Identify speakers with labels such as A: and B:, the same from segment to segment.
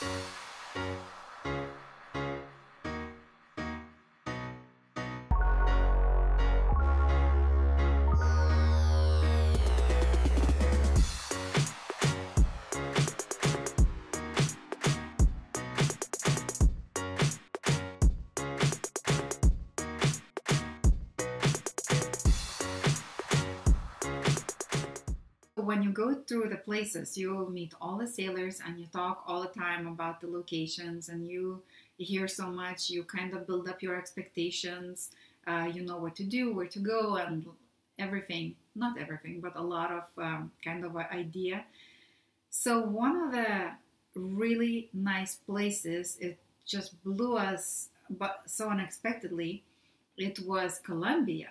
A: When you go through the places, you meet all the sailors and you talk all the time about the locations, and you hear so much, you kind of build up your expectations. You know what to do, where to go, and everything. Not everything, but a lot of kind of an idea. So, one of the really nice places, it just blew us but so unexpectedly, it was Colombia.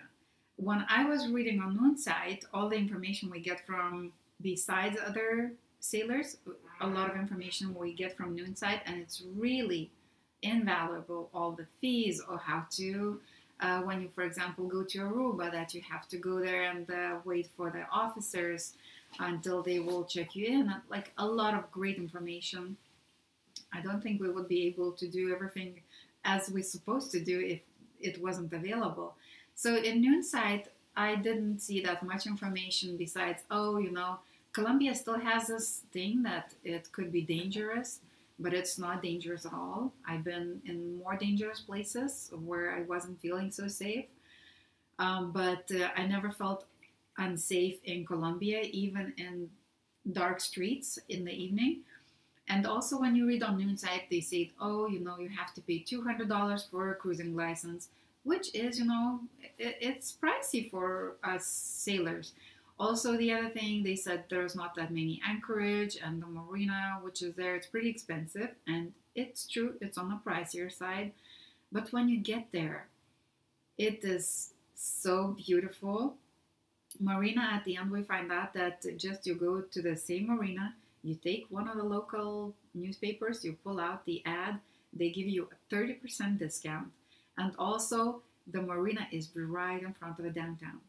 A: When I was reading on Noonsite, all the information we get from, besides other sailors, a lot of information we get from Noonsite, and it's really invaluable. All the fees, or how to, when you, for example, go to Aruba, that you have to go there and wait for the officers until they will check you in. Like a lot of great information. I don't think we would be able to do everything as we're supposed to do if it wasn't available. So in Noonsite, I didn't see that much information besides, oh, you know, Colombia still has this thing that it could be dangerous, but it's not dangerous at all. I've been in more dangerous places where I wasn't feeling so safe, but I never felt unsafe in Colombia, even in dark streets in the evening. And also, when you read on Noonsite, they say, oh, you know, you have to pay $200 for a cruising license, which is, you know, it's pricey for us sailors. Also, the other thing, they said there's not that many anchorage, and the marina, which is there, it's pretty expensive. And it's true, it's on the pricier side. But when you get there, it is so beautiful. Marina, at the end, we find out that just you go to the same marina, you take one of the local newspapers, you pull out the ad, they give you a 30% discount. And also, the marina is right in front of the downtown.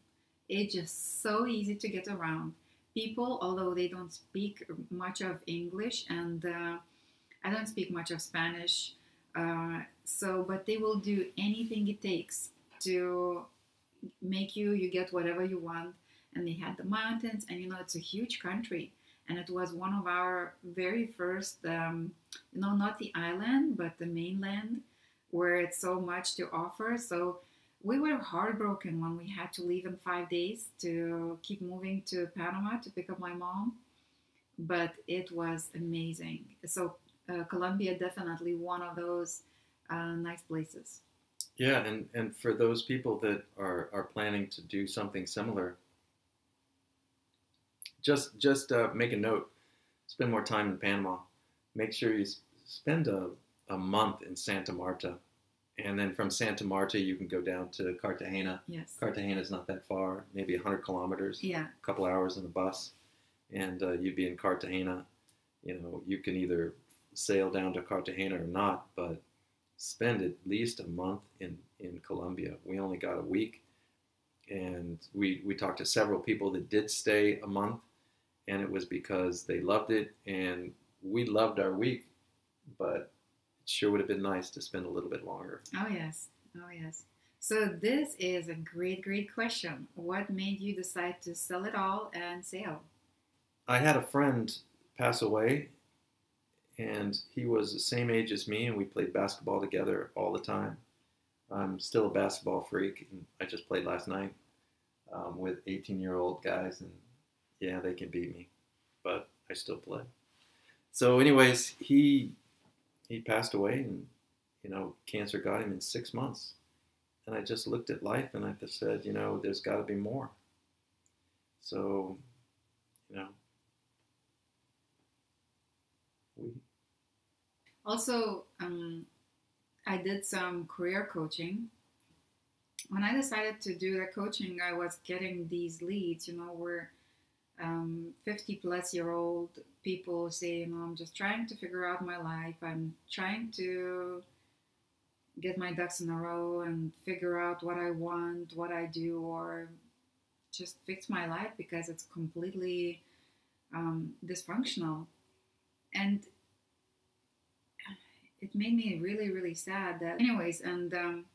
A: It's just so easy to get around. People, although they don't speak much of English, and I don't speak much of Spanish, but they will do anything it takes to make you get whatever you want. And they had the mountains, and you know, it's a huge country. And it was one of our very first, not the island, but the mainland, where it's so much to offer. So we were heartbroken when we had to leave in 5 days to keep moving to Panama to pick up my mom. But it was amazing. So Colombia, definitely one of those nice places.
B: Yeah, and for those people that are planning to do something similar, just make a note. Spend more time in Panama. Make sure you spend a month in Santa Marta, and then from Santa Marta you can go down to Cartagena.
A: Yes.
B: Cartagena is not that far, maybe 100 kilometers.
A: Yeah.
B: A couple hours in the bus, and you'd be in Cartagena. You know, you can either sail down to Cartagena or not, but spend at least a month in Colombia. We only got a week, and we talked to several people that did stay a month, and it was because they loved it, and we loved our week, but it sure would have been nice to spend a little bit longer.
A: Oh, yes. Oh, yes. So this is a great, great question. What made you decide to sell it all and sail?
B: I had a friend pass away, and he was the same age as me, and we played basketball together all the time. I'm still a basketball freak, and I just played last night with 18-year-old guys, and yeah, they can beat me, but I still play. So anyways, he passed away, and, you know, cancer got him in 6 months. And I just looked at life, and I just said, you know, there's got to be more. So, you know,
A: Also, I did some career coaching. When I decided to do the coaching, I was getting these leads, you know, where 50 plus year old people say, you know, I'm just trying to figure out my life. I'm trying to get my ducks in a row and figure out what I want, what I do, or just fix my life because it's completely dysfunctional. And it made me really, really sad. That, anyways, and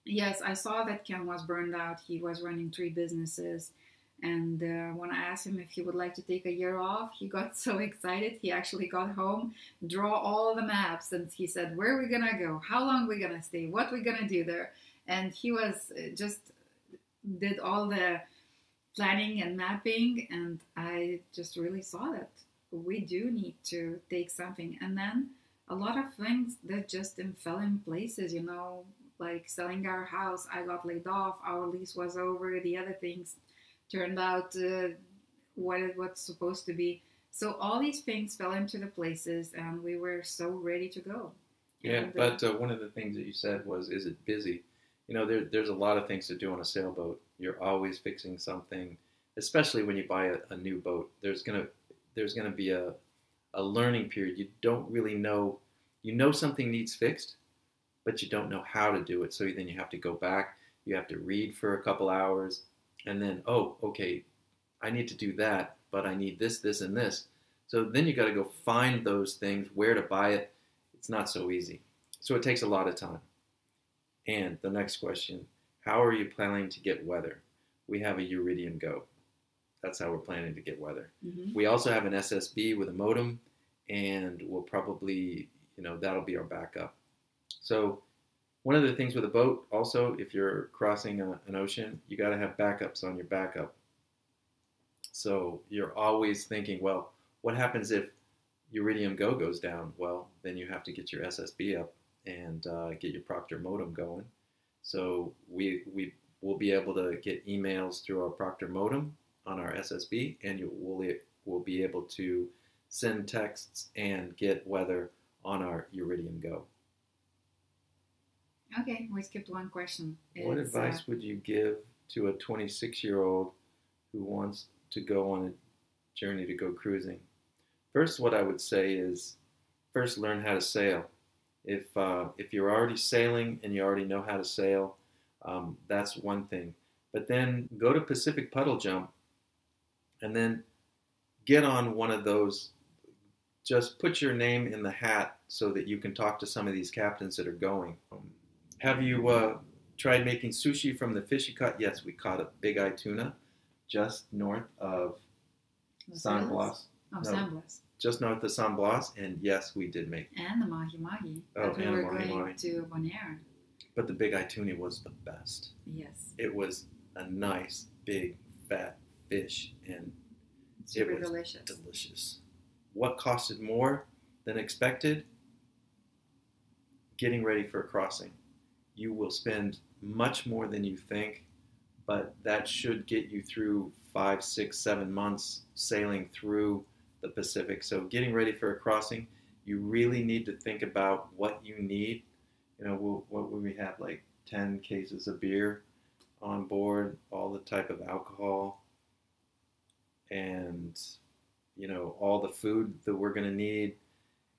A: yes, I saw that Ken was burned out. He was running 3 businesses. And when I asked him if he would like to take a year off, he got so excited. He actually got home, draw all the maps, and he said, "Where are we gonna go? How long are we gonna stay? What we gonna do there?" And he was just did all the planning and mapping, and I just really saw that we do need to take something. And then a lot of things that just fell in places, like selling our house. I got laid off, our lease was over, the other things turned out what it was supposed to be. So all these things fell into the places, and we were so ready to go.
B: Yeah,
A: And,
B: but one of the things that you said was, is it busy? There's a lot of things to do on a sailboat. You're always fixing something, especially when you buy a new boat. There's gonna be a learning period. You don't really know. You know something needs fixed, but you don't know how to do it. So then you have to go back. You have to read for a couple hours, and then, oh, okay, I need to do that, but I need this, this, and this. So then you got to go find those things, where to buy it. It's not so easy. So it takes a lot of time. And the next question, how are you planning to get weather? We have a Iridium Go. That's how we're planning to get weather.
A: Mm-hmm.
B: We also have an SSB with a modem, and we'll probably, that'll be our backup. So one of the things with a boat, also, if you're crossing an ocean, you got to have backups on your backup. So you're always thinking, well, what happens if Iridium Go goes down? Well, then you have to get your SSB up and get your Proctor modem going. So we will be able to get emails through our Proctor modem on our SSB, and we'll be able to send texts and get weather on our Iridium Go.
A: Okay, we skipped one question.
B: What advice would you give to a 26-year-old who wants to go on a journey to go cruising? First, what I would say is, first learn how to sail. If you're already sailing and you already know how to sail, that's one thing. But then go to Pacific Puddle Jump, and then get on one of those. Just put your name in the hat so that you can talk to some of these captains that are going. Have you tried making sushi from the fish you caught? Yes, we caught a big-eye tuna just north of San Blas.
A: Oh, no, San Blas.
B: Just north of San Blas, and yes, we did make.
A: And the mahi-mahi.
B: Oh,
A: we were going to Bonaire.
B: But the big-eye tuna was the best.
A: Yes.
B: It was a nice, big, fat fish, and
A: super delicious.
B: Delicious. What costed more than expected? Getting ready for a crossing. You will spend much more than you think, but that should get you through 5, 6, 7 months sailing through the Pacific. So getting ready for a crossing, you really need to think about what you need. What would we have, like 10 cases of beer on board, all the type of alcohol, and all the food that we're going to need,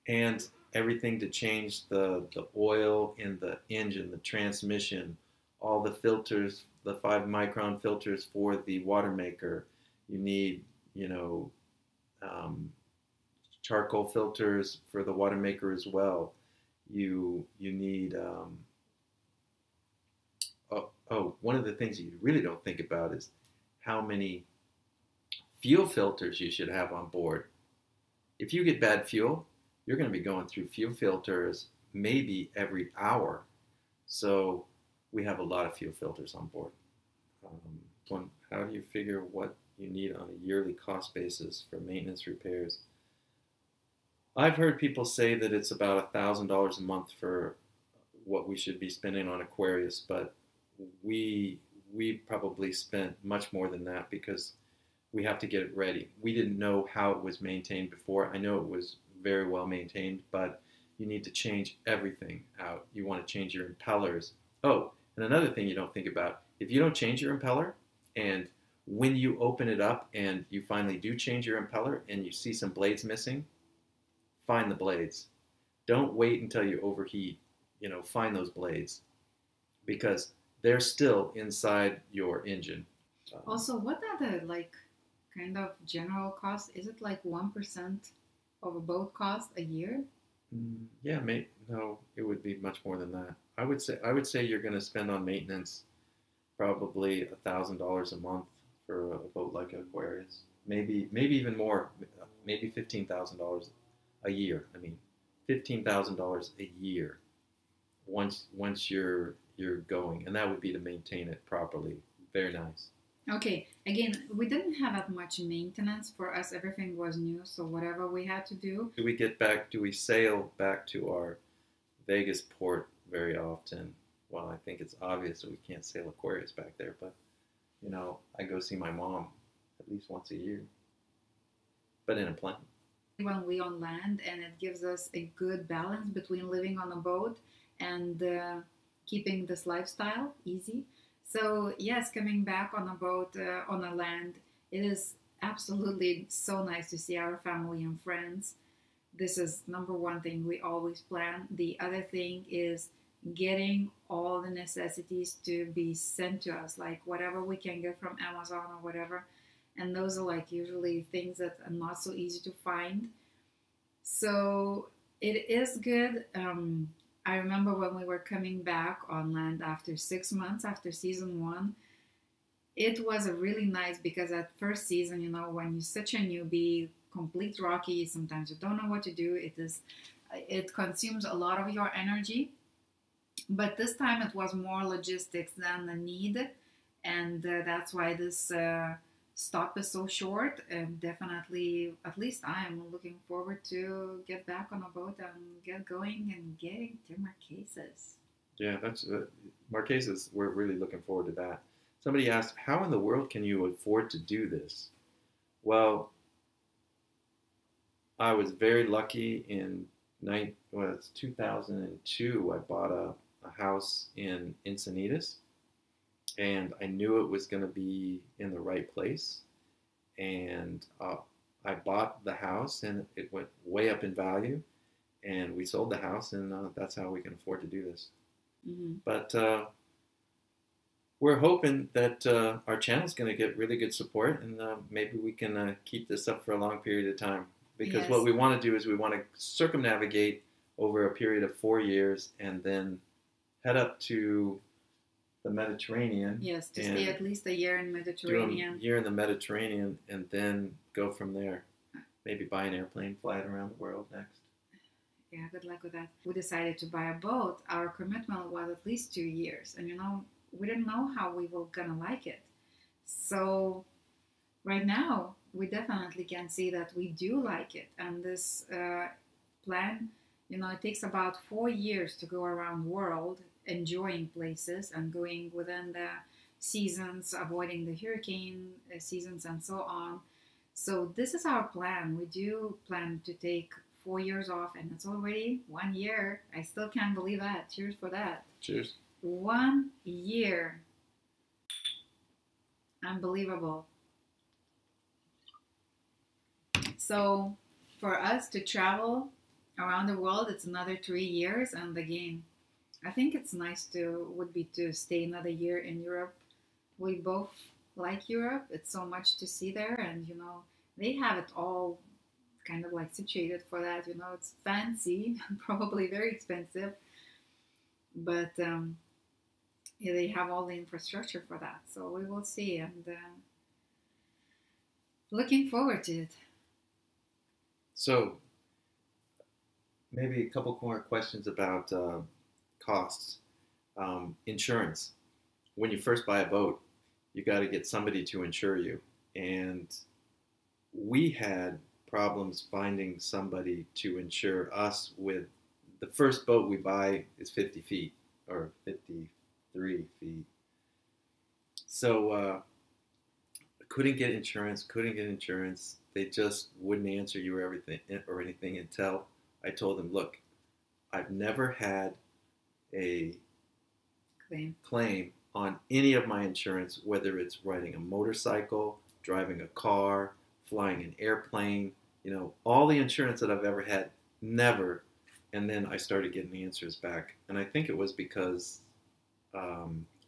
B: and everything to change the oil in the engine, the transmission, all the filters, the 5-micron filters for the water maker. You need, charcoal filters for the water maker as well. You need, one of the things you really don't think about is how many fuel filters you should have on board. If you get bad fuel, you're going to be going through fuel filters maybe every hour. So we have a lot of fuel filters on board. How do you figure what you need on a yearly cost basis for maintenance repairs? I've heard people say that it's about $1,000 a month for what we should be spending on Aquarius, but we probably spent much more than that because we have to get it ready. We didn't know how it was maintained before. I know it was very well maintained, but you need to change everything out. You want to change your impellers. Oh, and another thing you don't think about, if you don't change your impeller, and when you open it up and you finally do change your impeller and you see some blades missing, find the blades. Don't wait until you overheat. Find those blades because they're still inside your engine.
A: Also, what are the kind of general cost? Is it like 1% of a boat cost a year?
B: Yeah, no, it would be much more than that. I would say you're going to spend on maintenance probably $1,000 a month for a boat like Aquarius. Maybe even more. Maybe $15,000 a year. I mean, $15,000 a year once you're going, and that would be to maintain it properly. Very nice.
A: Okay, again, we didn't have that much maintenance for us. Everything was new, so whatever we had to do.
B: Do we sail back to our Vegas port very often? Well, I think it's obvious that we can't sail Aquarius back there, but I go see my mom at least once a year, but in a plane.
A: When we on land, and it gives us a good balance between living on a boat and keeping this lifestyle easy. So yes, coming back on a boat on a land, it is absolutely so nice to see our family and friends. This is number one thing we always plan. The other thing is getting all the necessities to be sent to us, like whatever we can get from Amazon or whatever. And those are like usually things that are not so easy to find. So it is good. I remember when we were coming back on land after 6 months after season one, it was a really nice because at first season, when you're such a newbie, complete rocky, sometimes you don't know what to do. It consumes a lot of your energy. But this time it was more logistics than the need, and that's why this stop is so short. And definitely, at least I am looking forward to get back on a boat and get going and getting to Marquesas.
B: Yeah, that's Marquesas. We're really looking forward to that. Somebody asked, "How in the world can you afford to do this?" Well, I was very lucky in 2002. I bought a house in Encinitas, and I knew it was going to be in the right place. And I bought the house, and it went way up in value. And we sold the house, and that's how we can afford to do this.
A: Mm-hmm.
B: But we're hoping that our channel is going to get really good support, and maybe we can keep this up for a long period of time. Because
A: Yes.
B: what we want to do is we want to circumnavigate over a period of 4 years, and then head up to the Mediterranean.
A: Yes, to stay at least a year in
B: Do
A: Mediterranean.
B: a year in the Mediterranean, and then go from there. Maybe buy an airplane, fly it around the world next.
A: Yeah, good luck with that. We decided to buy a boat. Our commitment was at least 2 years, and we didn't know how we were gonna like it. So right now, we definitely can see that we do like it, and this plan, it takes about 4 years to go around the world, enjoying places and going within the seasons, avoiding the hurricane seasons, and so on. So this is our plan. We do plan to take 4 years off, and it's already 1 year. I still can't believe that. Cheers for that.
B: Cheers.
A: 1 year. Unbelievable. So for us to travel around the world, it's another 3 years. And again, I think it's nice would be to stay another year in Europe. We both like Europe. It's so much to see there, and they have it all kind of like situated for that. It's fancy, probably very expensive, but yeah, they have all the infrastructure for that. So we will see, and looking forward to it.
B: So maybe a couple more questions about costs. Insurance. When you first buy a boat, you got to get somebody to insure you. And we had problems finding somebody to insure us with the first boat we buy is 50 feet or 53 feet. So couldn't get insurance. They just wouldn't answer you or anything until I told them, look, I've never had a claim on any of my insurance, whether it's riding a motorcycle, driving a car, flying an airplane, all the insurance that I've ever had, never. And then I started getting answers back. And I think it was because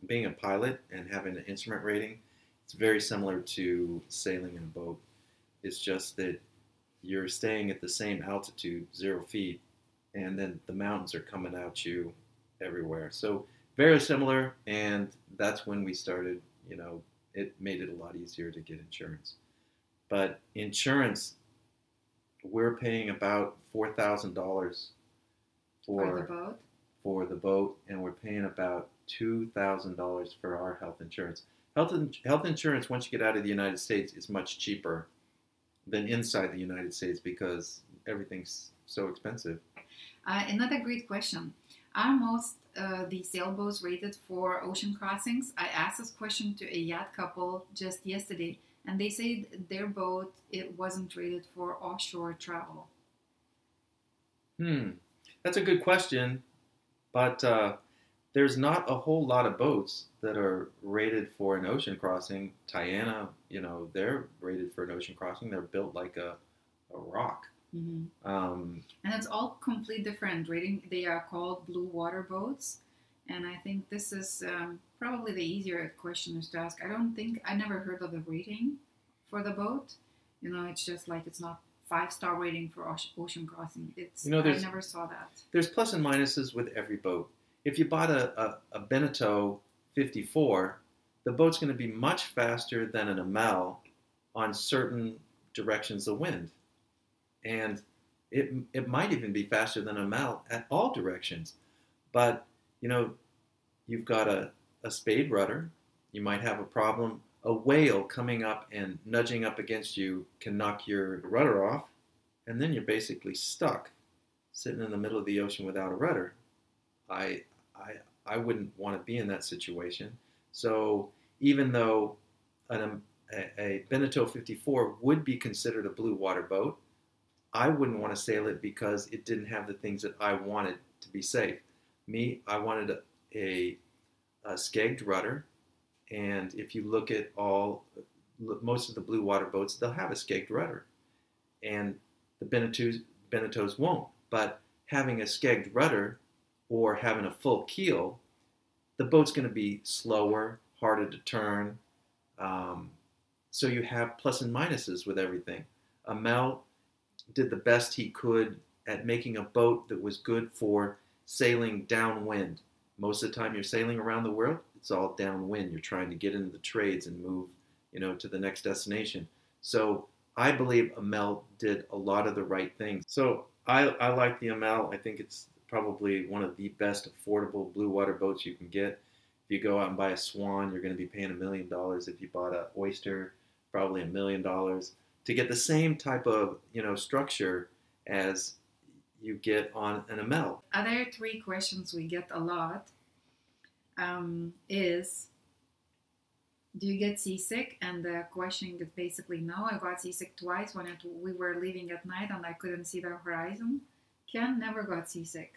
B: being a pilot and having an instrument rating, it's very similar to sailing in a boat. It's just that you're staying at the same altitude, 0 feet, and then the mountains are coming at you everywhere. So very similar, and that's when we started. It made it a lot easier to get insurance. But insurance, we're paying about $4,000
A: For the
B: for
A: boat?
B: the boat, and we're paying about $2,000 for our health insurance. Health insurance, once you get out of the United States, is much cheaper than inside the United States because everything's so expensive.
A: Another great question. Are most the sailboats rated for ocean crossings? I asked this question to a yacht couple just yesterday, and they said their boat it wasn't rated for offshore travel.
B: That's a good question, but there's not a whole lot of boats that are rated for an ocean crossing. Tiana, they're rated for an ocean crossing. They're built like a rock.
A: Hmm.
B: Um,
A: And it's all complete different rating. They are called blue water boats, and I think this is probably the easier questions to ask. I never heard of the rating for the boat. It's just like it's not 5-star rating for ocean crossing. I never saw that.
B: there's plus and minuses with every boat. If you bought a Beneteau 54, the boat's going to be much faster than an Amel on certain directions of wind. And it might even be faster than a Amel at all directions. But, you've got a spade rudder. You might have a problem. A whale coming up and nudging up against you can knock your rudder off, and then you're basically stuck sitting in the middle of the ocean without a rudder. I, I wouldn't want to be in that situation. So even though a Beneteau 54 would be considered a blue water boat, I wouldn't want to sail it because it didn't have the things that I wanted to be safe. I wanted a skegged rudder, and if you look at most of the blue water boats, they'll have a skegged rudder, and the Beneteaus won't. But having a skegged rudder or having a full keel, the boat's going to be slower, harder to turn. So you have plus and minuses with everything. Amel did the best he could at making a boat that was good for sailing downwind. Most of the time you're sailing around the world, it's all downwind. You're trying to get into the trades and move, to the next destination. So I believe Amel did a lot of the right things. So I like the Amel. I think it's probably one of the best affordable blue water boats you can get. If you go out and buy a Swan, you're going to be paying $1 million. If you bought an Oyster, probably $1 million to get the same type of structure as you get on an Amel.
A: Other 3 questions we get a lot is, do you get seasick? And the question is basically no. I got seasick twice when we were leaving at night and I couldn't see the horizon. Ken never got seasick.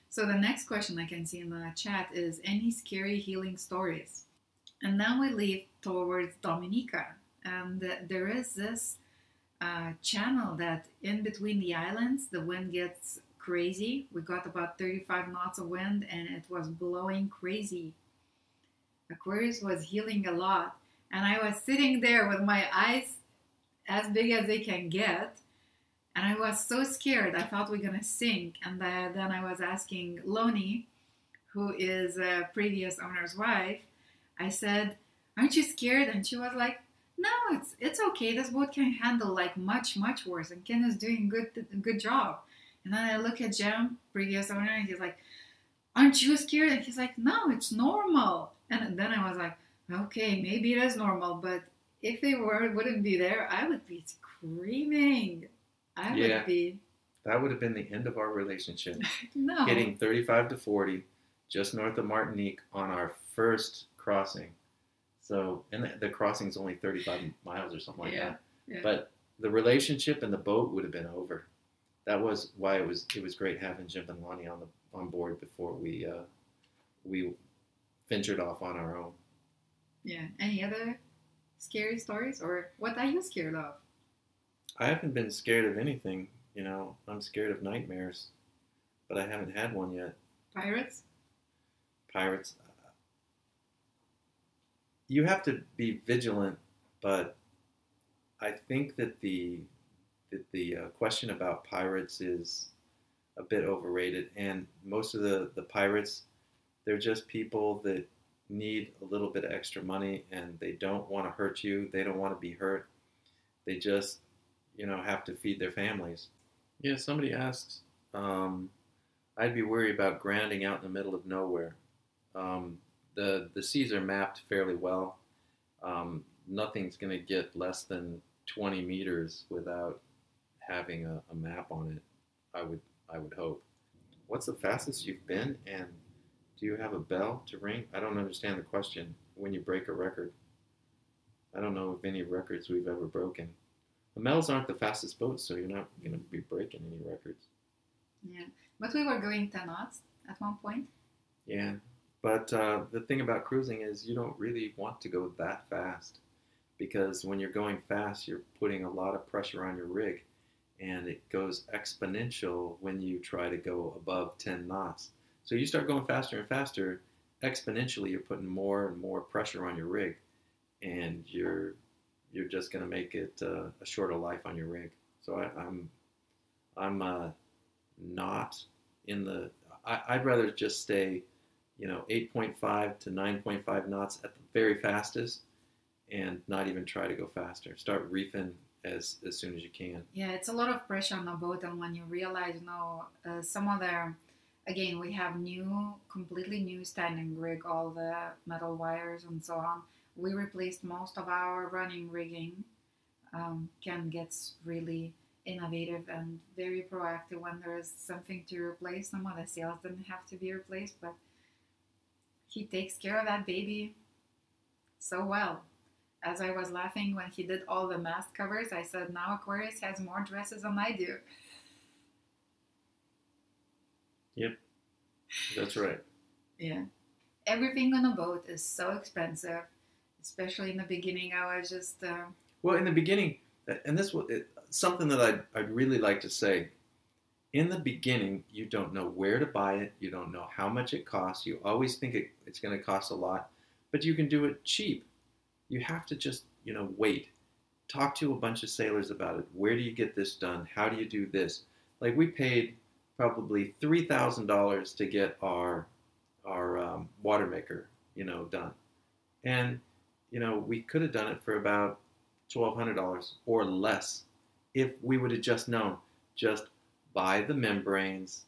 A: So the next question I can see in the chat is, any scary healing stories? And then we leave towards Dominica. And there is this channel that in between the islands, the wind gets crazy. We got about 35 knots of wind and it was blowing crazy. Aquarius was healing a lot. And I was sitting there with my eyes as big as they can get. And I was so scared. I thought we were going to sink. And then I was asking Loni, who is a previous owner's wife, I said, aren't you scared? And she was like, no, it's okay. This boat can handle like much, much worse. And Ken is doing good job. And then I look at Jem, previous owner, and he's like, aren't you scared? And he's like, no, it's normal. And then I was like, okay, maybe it is normal. But if they wouldn't be there, I would be screaming.
B: That would have been the end of our relationship.
A: No.
B: Hitting 35 to 40 just north of Martinique on our first crossing. So, and the crossing's only 35 miles or something like that.
A: Yeah.
B: But the relationship and the boat would have been over. That was why it was great having Jim and Lonnie on board before we ventured off on our own.
A: Yeah. Any other scary stories, or what are you scared of?
B: I haven't been scared of anything. I'm scared of nightmares, but I haven't had one yet.
A: Pirates?
B: You have to be vigilant, but I think that the question about pirates is a bit overrated. And most of the pirates, they're just people that need a little bit of extra money, and they don't want to hurt you. They don't want to be hurt. They just, have to feed their families. Yeah, somebody asked, I'd be worried about grounding out in the middle of nowhere. The seas are mapped fairly well. Nothing's going to get less than 20 meters without having a map on it. I would hope. What's the fastest you've been, and do you have a bell to ring? I don't understand the question. When you break a record, I don't know of any records we've ever broken. The Mel's aren't the fastest boats, so you're not going to be breaking any records.
A: Yeah, but we were going 10 knots at one point.
B: Yeah, but the thing about cruising is you don't really want to go that fast, because when you're going fast, you're putting a lot of pressure on your rig, and it goes exponential when you try to go above 10 knots. So you start going faster and faster, exponentially you're putting more and more pressure on your rig, and you're just going to make it a shorter life on your rig. So I'm not in the. I'd rather just stay, 8.5 to 9.5 knots at the very fastest, and not even try to go faster. Start reefing as soon as you can.
A: Yeah, it's a lot of pressure on the boat, and when you realize, some of the, again, we have completely new standing rig, all the metal wires and so on. We replaced most of our running rigging. Ken gets really innovative and very proactive when there is something to replace. Some of the sails didn't have to be replaced, but he takes care of that baby so well. As I was laughing when he did all the mast covers, I said, now Aquarius has more dresses than I do.
B: Yep, that's right. Yeah.
A: Everything on a boat is so expensive, especially in the beginning. I was just...
B: Well, in the beginning, and this was something that I'd really like to say. In the beginning, you don't know where to buy it. You don't know how much it costs. You always think it's going to cost a lot, but you can do it cheap. You have to just, wait. Talk to a bunch of sailors about it. Where do you get this done? How do you do this? Like, we paid probably $3,000 to get our water maker, done. And, we could have done it for about $1,200 or less if we would have just known. Just buy the membranes,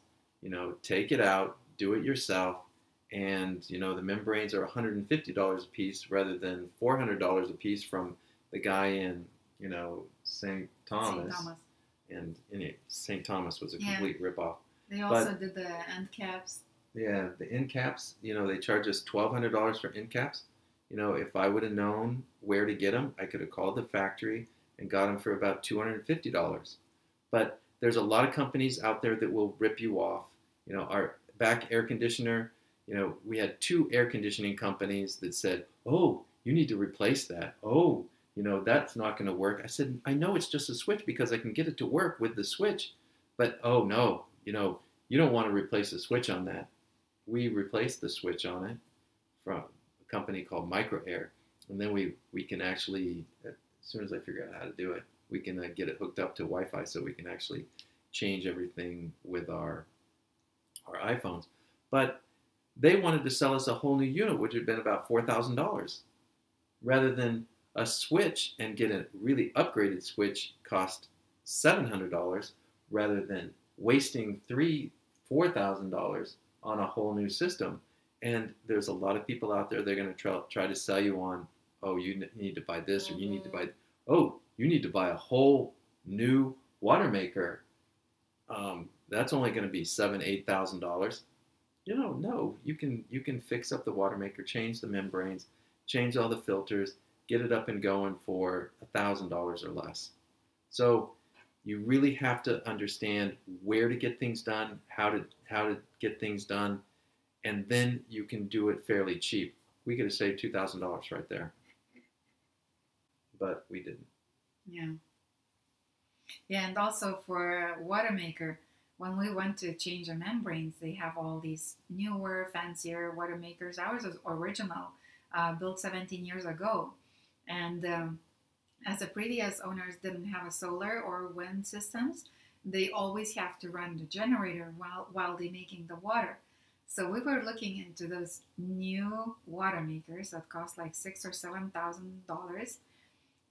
B: take it out, do it yourself. And, the membranes are $150 a piece rather than $400 a piece from the guy in, St. Thomas. And St. Thomas was a complete ripoff.
A: They also did the end caps.
B: Yeah, the end caps, they charge us $1,200 for end caps. If I would have known where to get them, I could have called the factory and got them for about $250. But there's a lot of companies out there that will rip you off. Our back air conditioner, we had 2 air conditioning companies that said, oh, you need to replace that. Oh, that's not going to work. I said, I know it's just a switch because I can get it to work with the switch. But, oh, no, you don't want to replace the switch on that. We replaced the switch on it from a company called Micro Air. And then we can actually, as soon as I figure out how to do it, we can get it hooked up to Wi-Fi so we can actually change everything with our iPhones. But they wanted to sell us a whole new unit, which had been about $4,000. Rather than a switch and get a really upgraded switch cost $700, rather than wasting $4,000 on a whole new system. And there's a lot of people out there, they're going to try to sell you on, oh, you need to buy this, or you need to buy, you need to buy a whole new water maker. That's only going to be $7,000-8,000. No, you can fix up the water maker, change the membranes, change all the filters, get it up and going for $1,000 or less. So you really have to understand where to get things done, how to get things done, and then you can do it fairly cheap. We could have saved $2,000 right there, but we didn't.
A: Yeah. Yeah, and also for water maker, when we went to change the membranes, they have all these newer, fancier water makers. Ours is original, built 17 years ago. And as the previous owners didn't have a solar or wind systems, they always have to run the generator while they're making the water. So we were looking into those new water makers that cost like $6,000 or $7,000.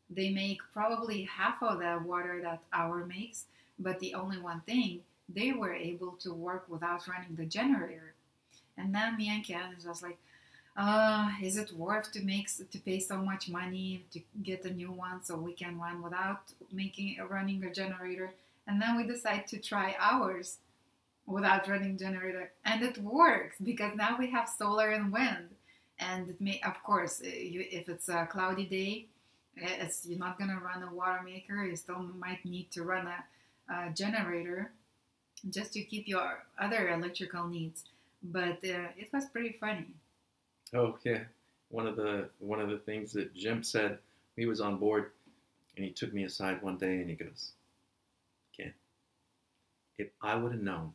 A: They make probably half of the water that our makes, but the only one thing, they were able to work without running the generator. And then me and Ken is just like, is it worth to pay so much money to get a new one so we can run without running a generator? And then we decide to try ours without running generator, and it works because now we have solar and wind. And it may, of course, if it's a cloudy day, you're not gonna run a water maker. You still might need to run a generator just to keep your other electrical needs. But it was pretty funny.
B: Oh yeah, one of the things that Jim said, he was on board, and he took me aside one day and he goes, "Ken, if I would have known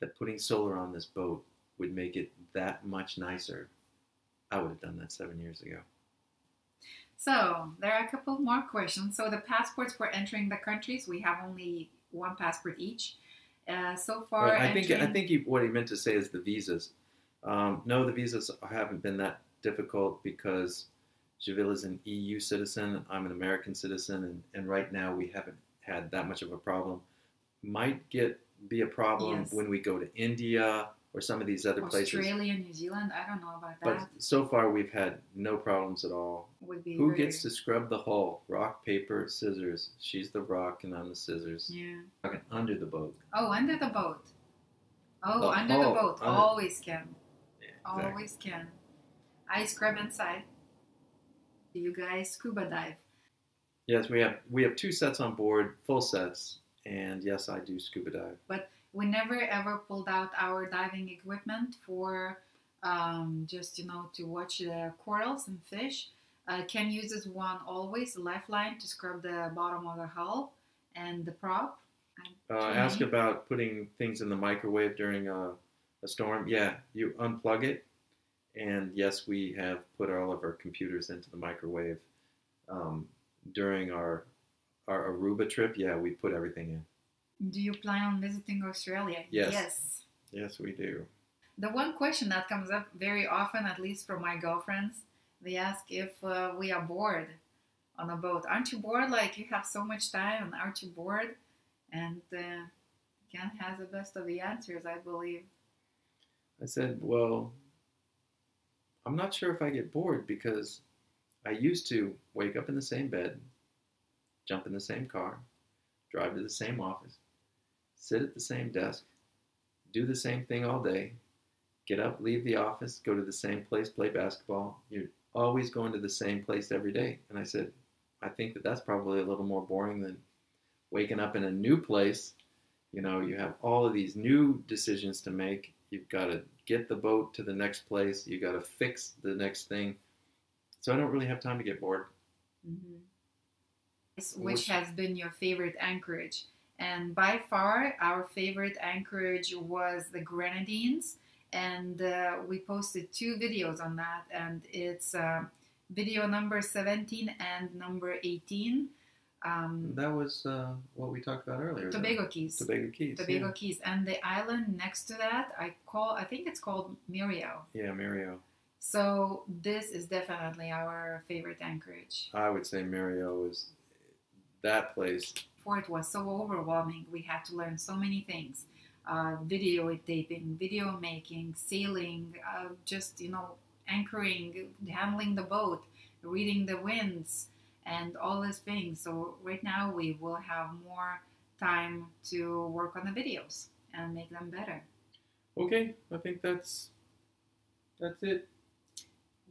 B: that putting solar on this boat would make it that much nicer, I would have done that 7 years ago."
A: So there are a couple more questions. So the passports for entering the countries, we have only one passport each. So far,
B: well, I think what he meant to say is the visas. No, the visas haven't been that difficult because Javil is an EU citizen. I'm an American citizen, and right now we haven't had that much of a problem. Might be a problem
A: Yes.
B: when we go to India or some of these other places.
A: Australia, New Zealand, I don't know about that.
B: But so far we've had no problems at all. Who gets to scrub the hull? Rock, paper, scissors. She's the rock and I'm the scissors.
A: Yeah.
B: Under the boat.
A: Oh, under the boat. Oh,
B: The
A: under
B: hull,
A: the boat.
B: under-
A: Always can.
B: Yeah, exactly.
A: Always can. I scrub inside. Do you guys scuba dive?
B: Yes, we have 2 sets on board, full sets, and yes, I do scuba dive.
A: But we never ever pulled out our diving equipment for just, to watch the corals and fish. Ken uses one always, a lifeline, to scrub the bottom of the hull and the prop.
B: Ask about putting things in the microwave during a storm. Yeah, you unplug it, and yes, we have put all of our computers into the microwave. During our Aruba trip, yeah, we put everything in.
A: Do you plan on visiting Australia?
B: Yes. Yes, we do.
A: The one question that comes up very often, at least from my girlfriends, they ask if we are bored on a boat. Aren't you bored? Like, you have so much time, and aren't you bored? And Ken has the best of the answers, I believe.
B: I said, well, I'm not sure if I get bored because I used to wake up in the same bed, jump in the same car, drive to the same office, sit at the same desk, do the same thing all day, get up, leave the office, go to the same place, play basketball. You're always going to the same place every day. And I said, I think that's probably a little more boring than waking up in a new place. You have all of these new decisions to make. You've got to get the boat to the next place. You got to fix the next thing. So I don't really have time to get bored.
A: Mm-hmm. Which has been your favorite anchorage? And by far, our favorite anchorage was the Grenadines. And we posted 2 videos on that. And it's video number 17 and number 18.
B: That was what we talked about earlier.
A: Tobago Keys.
B: Tobago Keys.
A: Tobago Keys. And the island next to that, I think it's called Mirio.
B: Yeah, Mirio.
A: So this is definitely our favorite anchorage.
B: I would say Mirio is that place.
A: For it was so overwhelming. We had to learn so many things. Video taping, video making, sailing, anchoring, handling the boat, reading the winds, and all these things. So right now we will have more time to work on the videos and make them better.
B: Okay, I think that's it.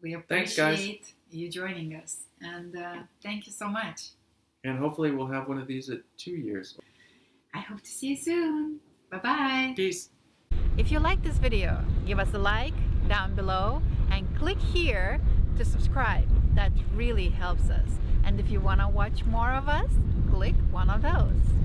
A: We
B: Thanks, guys.
A: appreciate you joining us, and thank you so much.
B: And hopefully we'll have one of these at 2 years.
A: I hope to see you soon. Bye-bye.
B: Peace.
A: If you like this video, give us a like down below and click here to subscribe. That really helps us. And if you want to watch more of us, click one of those.